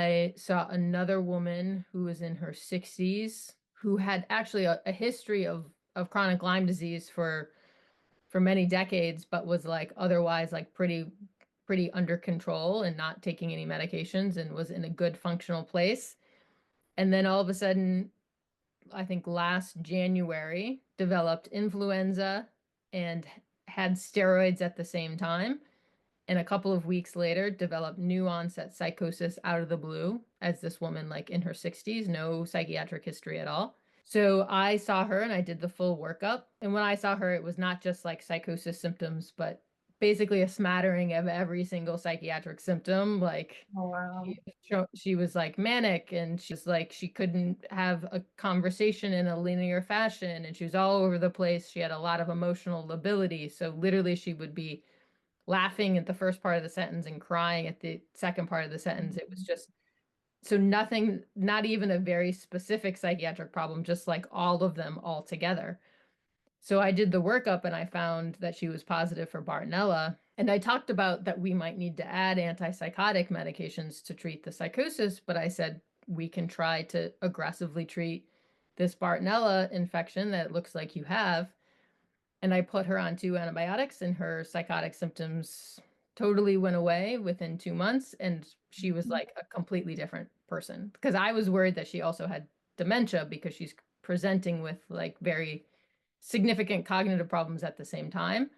I saw another woman who was in her 60s who had actually a history of chronic Lyme disease for many decades, but was like otherwise like pretty under control and not taking any medications and was in a good functional place. And then all of a sudden, I think last January, developed influenza and had steroids at the same time. And a couple of weeks later, developed new onset psychosis out of the blue as this woman, like in her 60s, no psychiatric history at all. So I saw her and I did the full workup. And when I saw her, it was not just like psychosis symptoms, but basically a smattering of every single psychiatric symptom. Like Oh, wow. she was like manic and she's like she couldn't have a conversation in a linear fashion and she was all over the place. She had a lot of emotional lability. So literally she would be laughing at the first part of the sentence and crying at the second part of the sentence. It was just so nothing, not even a very specific psychiatric problem, just like all of them all together. So I did the workup and I found that she was positive for Bartonella. And I talked about that we might need to add antipsychotic medications to treat the psychosis, but I said we can try to aggressively treat this Bartonella infection that it looks like you have. And I put her on two antibiotics, and her psychotic symptoms totally went away within 2 months. And she was like a completely different person. Because I was worried that she also had dementia because she's presenting with like very significant cognitive problems at the same time.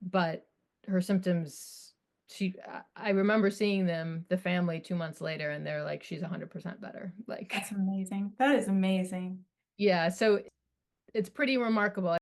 But her symptoms, I remember seeing them, the family 2 months later, and they're like, she's 100% better. Like, That's amazing. That is amazing. yeah. So it's pretty remarkable.